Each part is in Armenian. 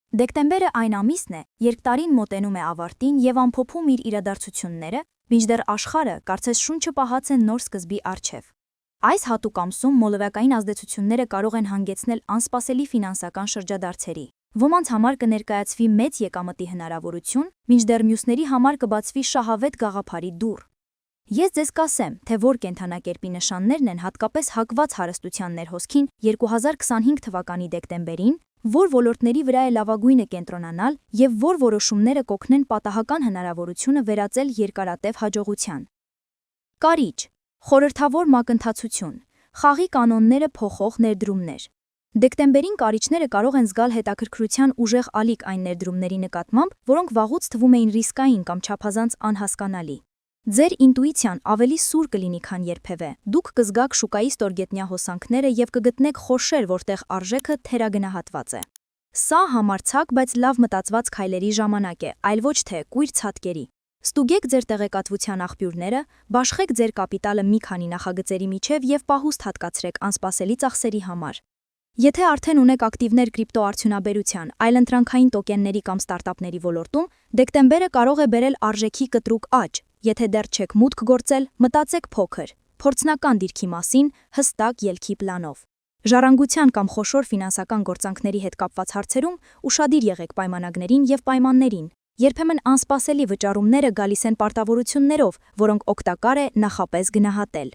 Դեկտեմբերը այն ամիսն է, երբ տարին մոտենում է ավարտին եւ ամփոփում իր իրադարձությունները, մինչդեռ աշխարհը կարծես շունչը պահած է նոր սկզբի առջև։ Այս հատուկ ամսում մոլորակային ազդեցությունները կարող են հանգեցնել անսպասելի ֆինանսական շրջադարձերի։ Ոմանց համար կներկայացվի մեծ եկամտի հնարավորություն, մինչդեռ մյուսների համար կբացվի շահավետ գաղափարի դուռ։ Ես ձեզ կասեմ, թե որ կենթանակերպի նշաններն են հատկապես հակված հարստության ներհոսքին 2025 թվականի դեկտեմբերին, որ ոլորտների վրա է լավագույնը կենտրոնանալ եւ որ որոշումները կօգնեն պատահական հնարավորությունը վերածել երկարատև հաջողության։ Կարիճ, խորհրդավոր մակընթացություն, խաղի կանոնները փոխող ներդրումներ։ Դեկտեմբերին կարիճները կարող են զգալ հետաքրքրության ուժեղ ալիք այն ներդրումների նկատմամբ, որոնք վաղուց թվում էին ռիսկային կամ չափազանց անհասկանալի։ Ձեր ինտուիցիան ավելի սուր կլինի, քան երբևէ։ Դուք կզգաք շուկայի ստորգետնյա հոսանքները եւ կգտնեք խորշեր, որտեղ արժեքը թերագնահատված է։ Սա համարձակ, բայց լավ մտածված քայլերի ժամանակ է, այլ ոչ թե կույր ցատկերի։ Ստուգեք ձեր տեղեկատվության աղբյուրները, բաշխեք ձեր կապիտալը մի քանի նախագծերի միջև եւ պահուստ հատկացրեք անսպասելի ծախսերի համար։ Եթե արդեն ունեք ակտիվներ կրիպտոարդյունաբերության, այլընտրանքային տոկենների կամ ստարտափների ոլորտում, դեկտեմբերը կարող է բերել արժեքի կտրուկ աճ։ Եթե դեռ չեք մուտք գործել, մտածեք փոքր, փորձնական դիրքի մասին, հստակ ելքի պլանով։ Ժառանգության կամ խոշոր ֆինանսական գործանքների հետ կապված հարցերում ուշադիր եղեք պայմանագրերին եւ պայմաններին։ Երբեմն անսպասելի վճարումները գալիս են պարտավորություններով, որոնք օգտակար է նախապես գնահատել։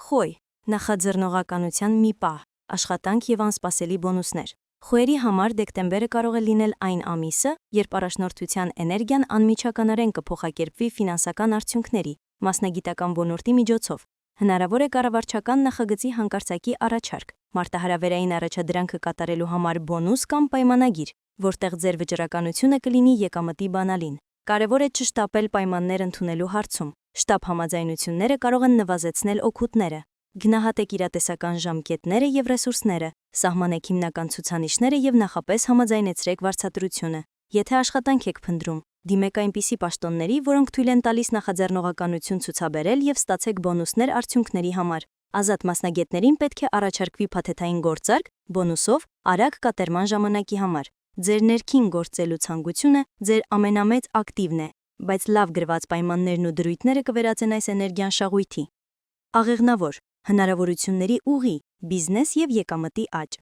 Խոյ, նախաձեռնողականության մի պահ, աշխատանք եւ անսպասելի բոնուսներ։ Խոյերի համար դեկտեմբերը կարող է լինել այն ամիսը, երբ առաջնորդության էներգիան անմիջականորեն կփոխակերպվի ֆինանսական արդյունքների, մասնագիտական ոլորտի միջոցով։ Հնարավոր է կառավարչական նախագծի հանկարծակի առաջարկ, մարտահրավերային առաջադրանքը կատարելու համար բոնուս կամ պայմանագիր, որտեղ ձեր վճռականությունը կլինի եկամտի բանալին։ Կարևոր է չշտապել պայմաններ ընդունելու հարցում։ Շտապ համաձայնությունները կարող են նվազեցնել օգուտները։ Գնահատեք իրատեսական ժամկետները եւ ռեսուրսները, սահմանեք հիմնական ցուցանիշները եւ նախապես համաձայնեցրեք վարձատրությունը։ Եթե աշխատանք եք փնտրում, դիմեք այնպիսի պաշտոնների, որոնք թույլ են տալիս նախաձեռնողականություն ցուցաբերել եւ ստացեք բոնուսներ արդյունքների համար։ Ազատ մասնագետներին պետք է առաջարկվի փաթեթային գործարք, բոնուսով, արագ կատարման ժամանակի համար։ Ձեր ներքին գործելու ցանկությունը ձեր ամենամեծ ակտիվն է, բայց լավ գրված պայմաններն ու դրույթները կվերածեն այս էներգիան շահույթի։ Աղեղնավոր հնարավորությունների ուղի, բիզնես եւ եկամտի աճ։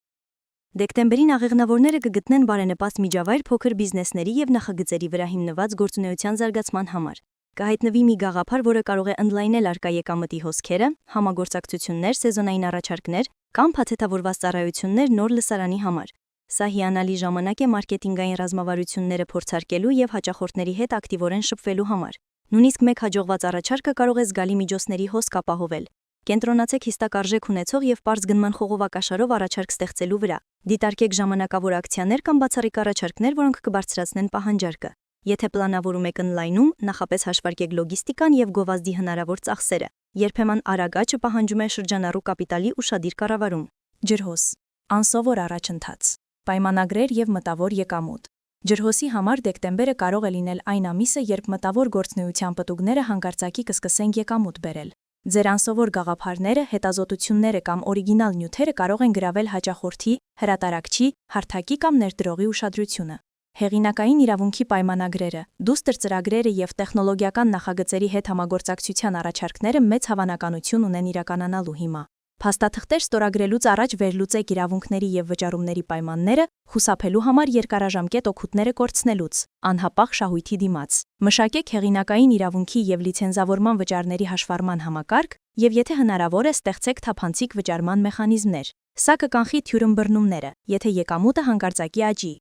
Դեկտեմբերին աղեղնավորները կգտնեն բարենպաստ միջավայր փոքր բիզնեսների եւ նախագծերի վրա հիմնված գործունեության զարգացման համար։ Կհայտնվի մի գաղափար, որը կարող է ընդլայնել առկա եկամտի հոսքերը, համագործակցություններ, սեզոնային առաջարկներ կամ փաթեթավորված ծառայություններ նոր լսարանի համար։ Սա հիանալի ժամանակ է մարքեթինգային ռազմավարությունները փորձարկելու եւ հաճախորդների հետ ակտիվորեն շփվելու համար։ Նույնիսկ մեկ հաջողված առաջարկը կարող է զգալի միջոցների հոսք ապահովել։ Կենտրոնացեք հստակ արժեք ունեցող եւ պարզ գնման խողովակաշարով առաջարկ ստեղծելու վրա։ Դիտարկեք ժամանակավոր ակցիաներ կամ բացառիկ առաջարկներ, որոնք կբարձրացնեն պահանջարկը։ Եթե պլանավորում եք ընդլայնում, նախապես հաշվարկեք լոգիստիկան եւ գովազդի հնարավոր ծախսերը։ Երբեմն արագ աճը պահանջում է շրջանառու կապիտալի ուշադիր կառավարում։ Ջրհոս, անսովոր առաջընթաց, պայմանագրեր եւ մտավոր եկամուտ։ Ջրհոսի համար դեկտեմբերը կարող է լինել այն ամիսը, երբ մտավոր գործունեության պտուղները հանկարծակի կսկսեն եկամուտ բերել։ Ձեր անսովոր գաղափարները, հետազոտությունները կամ օրիգինալ նյութերը կարող են գրավել հաճախորդի, հրատարակչի, հարթակի կամ ներդրողի ուշադրությունը։ Հեղինակային իրավունքի պայմանագրերը, դուստր ծրագրերը եւ տեխնոլոգիական նախագծերի հետ համագործակցության առաջարկները մեծ հավանականություն ունեն իրականանալու հիմա։ Փաստաթղթեր ստորագրելուց առաջ վերլուծեք իրավունքների եւ վճարումների պայմանները, խուսափելու համար երկարաժամկետ օգուտները կորցնելուց, անհապաղ շահույթի դիմաց։ Մշակեք հեղինակային իրավունքի եւ լիցենզավորման վճարների հաշվառման համակարգ եւ եթե հնարավոր է, ստեղծեք թափանցիկ վճարման մեխանիզմներ։ Սա կկանխի թյուրըմբռնումները, եթե եկամուտը հանկարծակի աճի։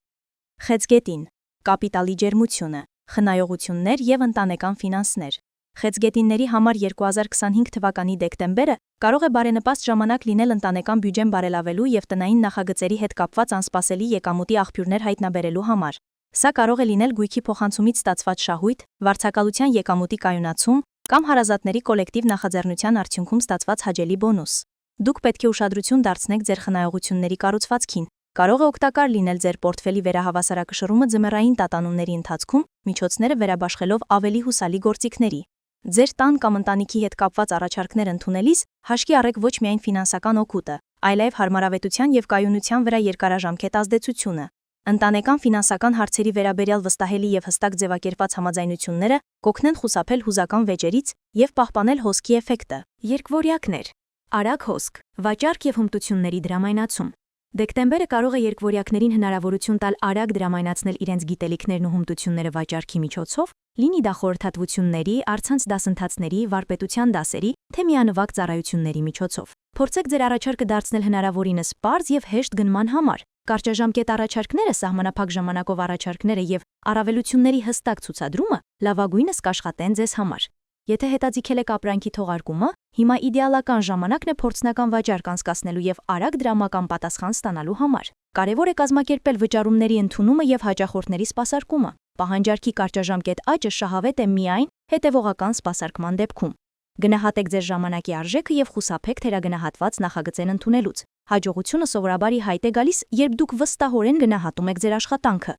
Խեցգետին, կապիտալի ջերմությունը, խնայողություններ եւ ընտանեկան ֆինանսներ։ Խեցգետինների համար 2025 թվականի դեկտեմբերը կարող է բարենպաստ ժամանակ լինել ընտանեկան բյուջեն բարելավելու եւ տնային նախագծերի հետ կապված անսպասելի եկամուտի աղբյուրներ հայտնաբերելու համար։ Սա կարող է լինել գույքի փոխանցումից ստացված շահույթ, վարձակալության եկամուտի կայունացում կամ հարազատների կոլեկտիվ նախաձեռնության արդյունքում ստացված հաճելի բոնուս։ Դուք պետք է ուշադրություն դարձնեք ձեր խնայողությունների կառուցվածքին։ Կարող է օգտակար լինել ձեր պորտֆելի վերահավասարակշռումը ձմեռային տատանումների ընթացքում, միջոցները վերաբաշխելով ավելի հուսալի գործիքների։ Ձեր տան կամ ընտանիքի հետ կապված առաջարկներ ընդունելիս հաշկի առեք ոչ միայն ֆինանսական օգուտը, այլև հարմարավետության եւ կայունության վրա երկարաժամկետ ազդեցությունը։ Ընտանեկան ֆինանսական հարցերի վերաբերյալ վստահելի եւ հստակ ձևակերպված համաձայնությունները կօգնեն խուսափել հուզական վեճերից եւ պահպանել հոսքի էֆեկտը։ Երկվորյակներ։ Արագ հոսք, վաճառք եւ հմտությունների դրամայնացում։ Դեկտեմբերը կարող է երկվորյակներին հնարավորություն տալ արագ դրամայնացնել իրենց գիտելիքներն ու հմտությունները վաճառքի միջոցով, լինի դա խորհրդատվությունների, առցանց դասընթացների, վարպետության դասերի, թե միանվագ ծառայությունների միջոցով։ Փորձեք ձեր առաջարկը դարձնել հնարավորինս պարզ եւ հեշտ գնման համար։ Կարճաժամկետ առաջարկները, սահմանափակ ժամանակով առաջարկները եւ առավելությունների հստակ ցուցադրումը լավագույնս կաշխատեն ձեզ համար։ Եթե հետաձգել եք ապրանքի թողարկումը, հիմա իդեալական ժամանակն է փորձնական վաճառք անցկացնելու եւ արագ դրամական պատասխան ստանալու համար։ Կարևոր է կազմակերպել վճարումների ընդունումը եւ հաճախորդների սպասարկումը։ Պահանջարկի կարճաժամկետ աճը շահավետ է միայն հետևողական սպասարկման դեպքում։ Գնահատեք ձեր ժամանակի արժեքը եւ խուսափեք թերագնահատված նախագծեր ընդունելուց։ Հաջողությունը սովորաբար ի հայտ է գալիս, երբ դուք վստահորեն գնահատում եք ձեր աշխատանքը։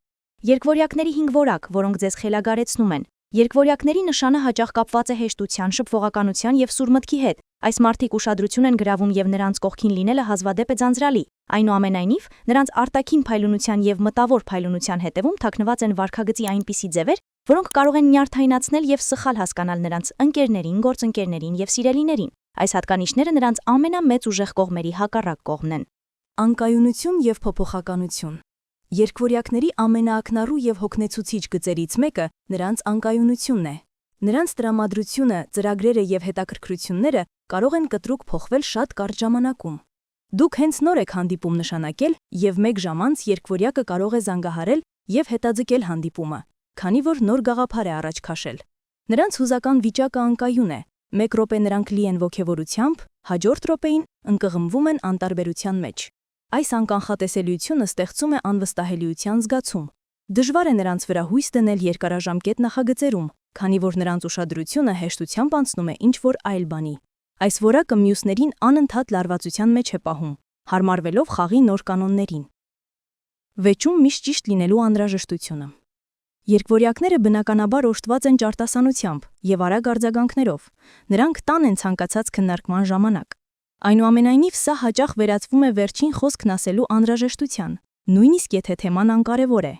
Երկվորյակների 5 որակ, որոնք ձեզ խելագարեցնում են։ Երկվորյակների նշանը հաճախ կապված է հեշտության, շփվողականության եւ սուր մտքի հետ։ Այս մարդիկ ուշադրություն են գրավում եւ նրանց կողքին լինելը հազվադեպ է ձանձրալի։ Այնուամենայնիվ, նրանց արտաքին փայլունության եւ մտավոր փայլունության հետևում թաքնված են վարքագծի այնպիսի ձևեր, որոնք կարող են նյարդայնացնել եւ սխալ հասկանալ նրանց ընկերներին, գործընկերներին եւ սիրելիներին։ Այս հատկանիշները նրանց ամենամեծ ուժեղ կողմերի հակառակ կողմն են։ Անկայունություն եւ փոփոխականություն։ Երկվորյակների ամենաակնառու եւ հոգնեցուցիչ գծերից մեկը նրանց անկայունությունն է։ Նրանց տրամադրությունը, ծրագրերը եւ հետաքրքրությունները կարող են կտրուկ փոխվել շատ կարճ ժամանակում։ Դուք հենց նոր եք հանդիպում նշանակել եւ մեկ ժամ անց երկվորյակը կարող է զանգահարել եւ հետաձգել հանդիպումը, քանի որ նոր գաղափար է առաջ քաշել։ Նրանց հուզական վիճակը անկայուն է։ Մեկ րոպե նրանք լի են ոգևորությամբ, հաջորդ րոպեին ընկղմվում են անտարբերության մեջ։ Այս անկանխատեսելիությունը ստեղծում է անվստահելիության զգացում։ Դժվար է նրանց վրա հույս դնել երկարաժամկետ նախագծերում, քանի որ նրանց ուշադրությունը հեշտությամբ անցնում է ինչ-որ այլ բանի։ Այս որակը մյուսներին անընդհատ լարվածության մեջ է պահում, հարմարվելով խաղի նոր կանոններին։ Վեճում միշտ ճիշտ լինելու անհրաժեշտությունը։ Երկվորյակները բնականաբար օժտված են ճարտասանությամբ եւ արագ արձագանքներով։ Նրանք տան են ցանկացած քննարկման ժամանակ։ Այնուամենայնիվ, սա հաճախ վերածվում է վերջին խոսքն ասելու անհրաժեշտության, նույնիսկ եթե թեման անկարևոր է։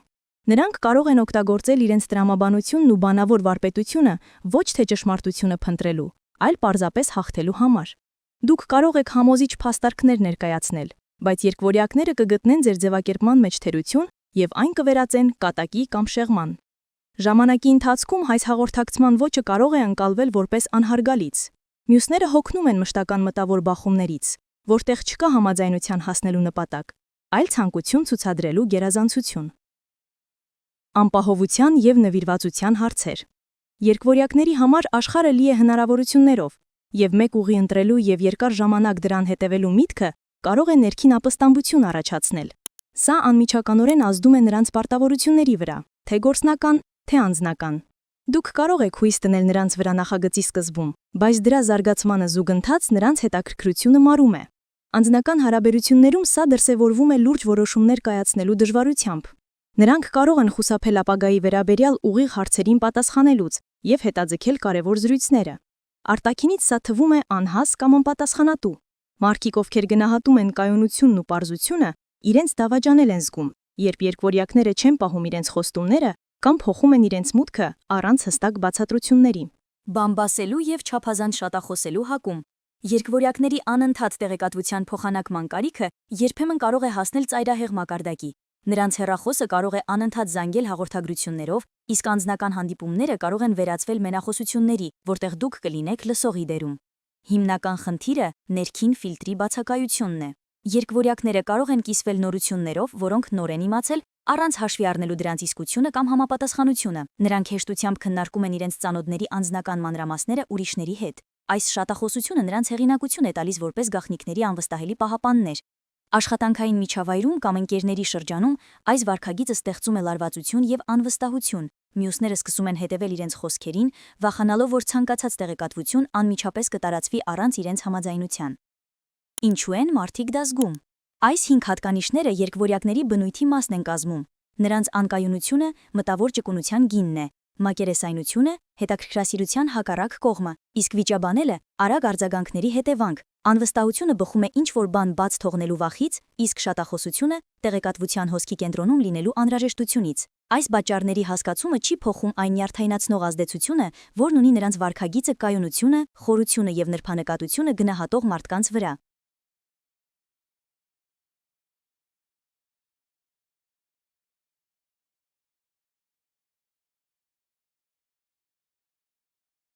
Նրանք կարող են օգտագործել իրենց տրամաբանությունն ու բանավոր վարպետությունը ոչ թե ճշմարտությունը փնտրելու, այլ պարզապես հաղթելու համար։ Դուք կարող եք համոզիչ փաստարկներ ներկայացնել, բայց երկվորյակները կգտնեն ձեր ձևակերպման մեջ թերություն եւ այն կվերածեն կատակի կամ շեղման։ Ժամանակի ընթացքում այս հաղորդակցման ոճը կարող է ընկալվել որպես անհարգալից։ Մյուսները հոգնում են մշտական մտավոր բախումներից, որտեղ չկա համաձայնության հասնելու նպատակ, այլ ցանկություն ցուցադրելու գերազանցություն։ Անպահովության եւ նվիրվածության հարցեր։ Երկվորյակների համար աշխարհը լի է հնարավորություններով, եւ մեկ ուղի ընտրելու եւ երկար ժամանակ դրան հետևելու միտքը կարող է ներքին ապստամբություն առաջացնել։ Սա անմիջականորեն ազդում է նրանց պարտավորությունների վրա, թե գործնական, թե անձնական։ Դուք կարող եք հույս դնել նրանց վրա նախագծի սկզբում, բայց դրա զարգացմանը զուգընթաց նրանց հետաքրքրությունը մարում է։ Անձնական հարաբերություններում սա դրսևորվում է լուրջ որոշումներ կայացնելու դժվարությամբ։ Նրանք կարող են խուսափել ապագայի վերաբերյալ ուղիղ հարցերին պատասխանելուց եւ հետաձգել կարևոր զրույցները։ Արտաքինից սա թվում է անհաս կամ անպատասխանատու։ Մարդիկ, ովքեր գնահատում են կայունությունն ու պարզությունը, իրենց դավաճանել են զգում, երբ երկվորյակները չեն պահում իրենց խոստումները կամ փոխում են իրենց մուտքը առանց հստակ բացատրությունների։ Բամբասելու եւ չափազանց շատախոսելու հակում։ Երկվորյակների անընդհատ տեղեկատվության փոխանակման կարիքը երբեմն կարող է հասնել ծայրահեղ մակարդակի։ Նրանց հեռախոսը կարող է անընդհատ զանգել հաղորդագրություններով, իսկ անձնական հանդիպումները կարող են վերածվել մենախոսությունների, որտեղ դուք կլինեք լսողի դերում։ Հիմնական խնդիրը ներքին ֆիլտրի բացակայությունն է։ Երկվորյակները կարող են կիսվել նորություններով, որոնք նոր են իմացել, առանց հաշվի առնելու դրանց իսկությունը կամ համապատասխանությունը։ Նրանք հեշտությամբ քննարկում են իրենց ծանոթների անձնական մանրամասները ուրիշների հետ։ Այս շատախոսությունը նրանց հեղինակություն է տալիս որպես գաղտնիքների անվստահելի պահապաններ։ Աշխատանքային միջավայրում կամ ընկերների շրջանում այս վարքագիծը ստեղծում է լարվածություն եւ անվստահություն։ Մյուսները սկսում են հետևել իրենց խոսքերին, վախենալով, որ ցանկացած տեղեկատվություն անմիջապես կտարածվի առանց իրենց համաձայնության։ Ինչու են մարդիկ դա զգում։ Այս 5 հատկանիշները երկվորյակների բնույթի մասն են կազմում։ Նրանց անկայունությունը մտավոր ճկունության գինն է, մակերեսայնությունը հետաքրքրասիրության հակառակ կողմը, իսկ վիճաբանելը արագ արձագանքների հետևանք, Անվստահությունը բխում է ինչ-որ բան բաց թողնելու վախից, իսկ շատախոսությունը տեղեկատվության հոսքի կենտրոնում լինելու անհրաժեշտությունից։ Այս պատճառների հասկացումը չի փոխում այն նյարդայնացնող ազդեցությունը, որն ունի նրանց վարքագիծը, կայունությունը, խորությունը եւ նրբանկատությունը գնահատող մարդկանց վրա։